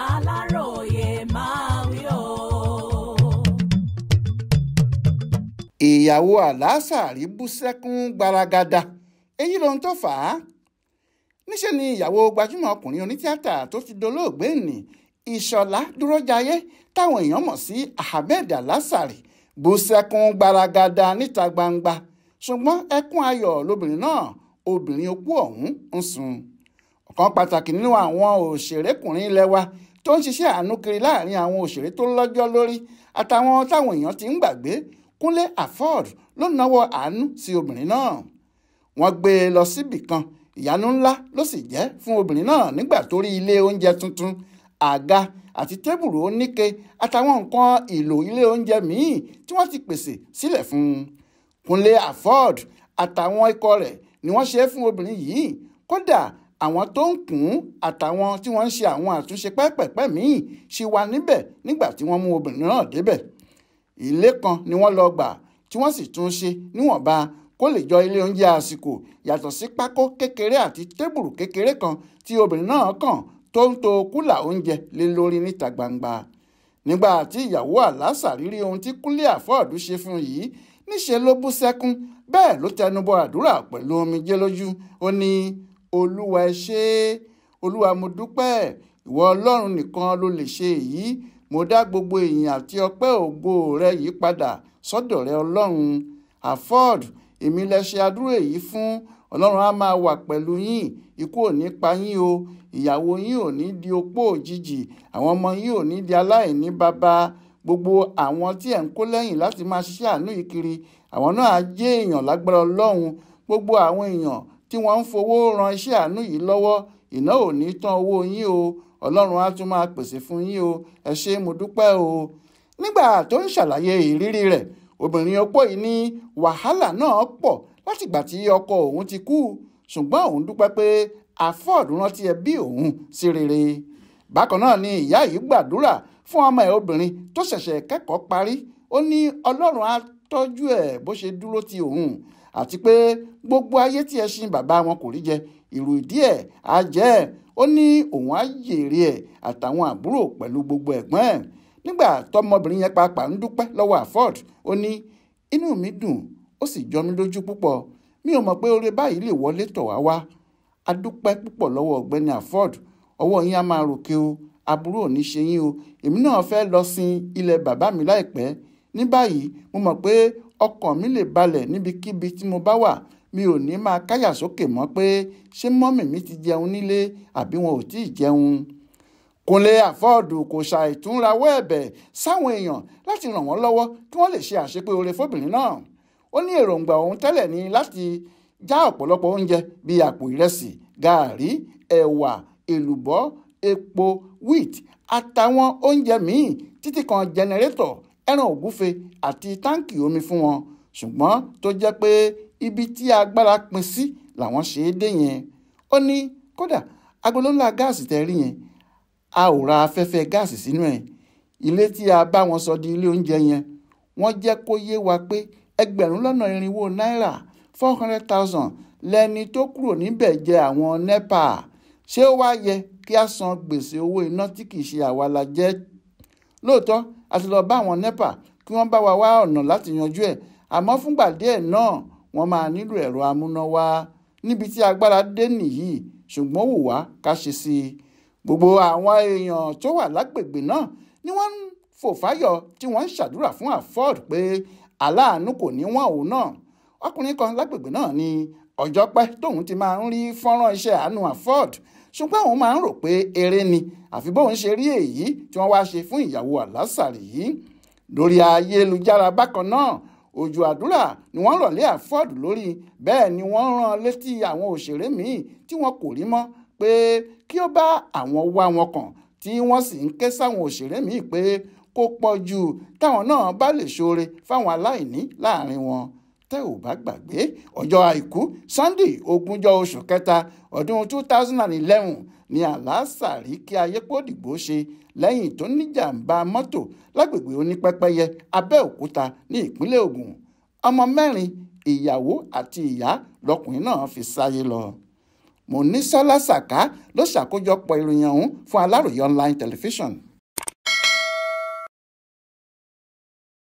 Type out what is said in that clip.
Aláròyé máa wí o. ìyàwó Àlásàrí bú sẹ́kún gbaragada èyí lohun tó fà á. níṣẹ́ ni ìyàwó gbajúmọ̀ ọkùnrin onítíátà tó ti dolóògbé nì Ìṣọ̀lá Dúrójayé táwọn èèyàn mọ̀ sí Ahmed Alásàrí bú sẹ́kún gbaragada níta gbangba, ṣùgbọ́n ẹkún ayọ̀ lobìnrin náà, obìnrin opó ọ̀hún ń sun. ọ̀kan pàtàkì nínú àwọn òṣèrékùnrin ilẹ̀ wa tó ń ṣiṣẹ́ àánú kiri láàrin àwọn òṣèré tó lọ́jọ́ lórí àtàwọn táwọn èèyàn ti ń gbàgbé, Kúnlé Afọ́d ló nawọ́ àánú sí obìnrin náà. wọ́n gbé e lọ síbì kan, ìyanu ńlá ló sì jẹ́ fún obìnrin náà nígbà tó rí ilé oúnjẹ tuntun, àga àti tébùrù oníke àtàwọn nǹkan ìlò ilé oúnjẹ míì tí wọ́n ti pèsè sílẹ̀ fún un. Kúnlé Afọ́d àtàwọn ikọ̀ rẹ̀ ni wọ́n ṣe é fún obìnrin yìí. kódà àwọn tó ń kùn ún àtàwọn tí wọ́n ń ṣe àwọn àtúnṣe pẹ́pẹ̀pẹ́ míì ṣì wà níbẹ̀ nígbà tí wọ́n mú obìnrin náà débẹ̀. ilé kan ni wọ́n lọ gbà tí wọ́n sì tún ṣe níwọ̀nba kó lè jọ ilé oúnjẹ àsìkò, yàtọ̀ sí pákó kékeré àti tébùrù kékeré kan tí obìnrin náà kàn tó ń to kúlà oúnjẹ lé lórí níta gbangba. nígbà tí ìyàwó Àlásàrí rí ohun tí Kúnlé Afọ́d ṣe fún yìí, níṣẹ́ ló bú sẹ́kún, bẹ́ẹ̀ ló tẹnubọ àdúrà pẹ̀lú omijé lójú. ó ní, olúwa ẹ ṣé, olúwa mo dúpẹ́, ìwọ ọlọ́run nìkan ló lè ṣe èyí. mo dá gbogbo ìyìn àti ọpẹ́ ògo rẹ yìí padà sọ́dọ̀ rẹ ọlọ́run. Afọ́d, èmi lẹ ṣe àdúrà èyí fún. ọlọ́run á máa wà pẹ̀lú yín, ikú ò ní pa yín o, ìyàwó yín ò ní di opó òjijì, àwọn ọmọ yín ò ní di aláìní bàbá. gbogbo àwọn tí ẹ̀ ń kó lẹ́yìn láti máa ṣiṣẹ́ àánú yìí kiri, àwọn náà á jẹ́ èèyàn lágbára ọlọ́run. gbogbo àwọn èèyàn tí wọ́n ń fowó ran iṣẹ́ àánú yìí lọ́wọ́, iná ò ní tán owó yín o, ọlọ́run á tún máa pèsè fún yín o, ẹ ṣé mo dúpẹ́ o. nígbà tó ń ṣàlàyé ìrírí rẹ̀, obìnrin opó yìí ní wàhálà náà pọ̀ látìgbà tí ọkọ òun ti kú, ṣùgbọ́n òun dúpẹ́ pé Afọ́d rántí ẹbí òun sí rere. bákan náà ni ìyá yìí gbàdúrà fún ọmọ ẹ̀ obìnrin tó ṣẹ̀ṣẹ̀ kẹ́kọ̀ọ́ parí. ó ní ọlọ́run á tọ́jú ẹ̀ bó ṣe dúró ti òun, àti pé gbogbo ayé tí ẹṣin bàbá wọn kò rí jẹ, ìrù ìdí ẹ̀ á jẹ́ ẹ̀. ó ní òun á jèrè ẹ̀ àtàwọn àbúrò pẹ̀lú gbogbo ẹ̀gbọ́n ẹ̀. nígbà tọmọbìnrin yẹn pàápàá ń dúpẹ́ lọ́wọ́ Afọ́d, ó ní inú mi dùn, ó sì jọ mí lójú púpọ̀. mi ò mọ̀ pé oore báyìí lè wọlé tọ̀ wá wá. a dúpẹ́ púpọ̀ lọ́wọ́ ọ̀gbẹ́ni Afọ́d, ọwọ́ yín á máa ròkè o, aburú ò ní ṣe yín o. èmi náà fẹ́ lọ sin ilẹ̀ bàbá mi láìpẹ́. ní báyìí mo mọ̀ pé ọkàn mi lè balẹ̀ níbikíbi tí mo bá wà. mi ò ní máa káyà sókè mọ́ pé ṣé mọ́mì mi ti jẹun nílé àbí wọn ò tí ì jẹun. Kúnlé Afọ́d kò ṣàìtúnrawọ́ ẹ̀bẹ̀ sáwọn èèyàn láti ràn wọ́n lọ́wọ́ kí wọ́n lè ṣe àṣepé oore fóbìnrin náà. ó ní èròǹgbà òun tẹ́lẹ̀ ní láti já ọ̀pọ̀lọpọ̀ oúnjẹ bíi àpò ìrẹsì, gààrí, ẹ̀wà, èlùbọ́, epo, wheat àtàwọn oúnjẹ míì títí kan jẹnẹrétọ̀, ẹran ògúfe àti táǹkì omi fún wọn. ṣùgbọ́n tó jẹ́ pé ibi tí agbára pin sí làwọn ṣe é dé yẹn. ó ní kódà agolo ńlá gáàsì tẹ́ rí yẹn, a ò ra afẹ́fẹ́ gáàsì sínú ẹ̀. ilé tí a bá wọn sọ di ilé oúnjẹ yẹn, wọ́n jẹ́ kó yé wa pé ẹgbẹ̀rún lọ́nà irinwó náírà 400,000 lẹ́ni tó kúrò níbẹ̀ jẹ àwọn NEPA. ṣé ó wá yẹ kí a san gbèsè owó iná tí kì í ṣe àwa la jẹ? lóòótọ́ a ti lọ bá àwọn NEPA kí wọ́n bá wa wá ọ̀nà láti yanjú ẹ̀, àmọ́ fúngbà díẹ̀ náà wọ́n máa nílò ẹ̀rọ amúnáwá. níbi tí agbára dé nìyí, ṣùgbọ́n wù wá ká ṣe sí i. gbogbo àwọn èèyàn tó wà lágbègbè náà ni wọ́n ń fò fáyọ̀ tí wọ́n ń ṣàdúrà fún Afọ́d pé aláàánú kò ní wọ́n òun náà. ọkùnrin kan lágbègbè náà ní ọjọ́ pẹ́ tóun ti máa ń rí fọ́nrán iṣẹ́ àánú Afọ́d, ṣùgbọ́n òun máa ń rò pé eré ni, àfi bóun ṣe rí èyí tí wọ́n wá ṣe fún ìyàwó Àlásàrí yìí. lórí ayélujára bákan náà, òjò àdúrà ni wọ́n rọ̀ lé Afọ́d lórí, bẹ́ẹ̀ ni wọ́n rán létí àwọn òṣèré míì tí wọn kò rí mọ́ pé kí ó bá àwọn wá wọn kàn, tí wọ́n sì ń ké sáwọn òṣèré míì pé kó pọ̀ jù táwọn náà bá lè ṣoore fáwọn aláìní láàrin wọn. tẹ́ ò bá gbàgbé, ọjọ́ àìkú Sunday 20 oṣù kẹta ọdún 2011 ni Àlásàrí kí ayépòdìgbò ṣe lẹ́yìn tó níjàmbá mọ́tò lágbègbè Onípẹ́pẹ́yẹ, Abẹ́òkúta ní ìpínlẹ̀ Ògùn. ọmọ 4, ìyàwó àti ìyá lọkùnrin náà fi sáyé lọ. Monísọ́lá Sàká ló ṣàkójọpọ̀ ìròyìn ọ̀hún fún Aláròyé online television.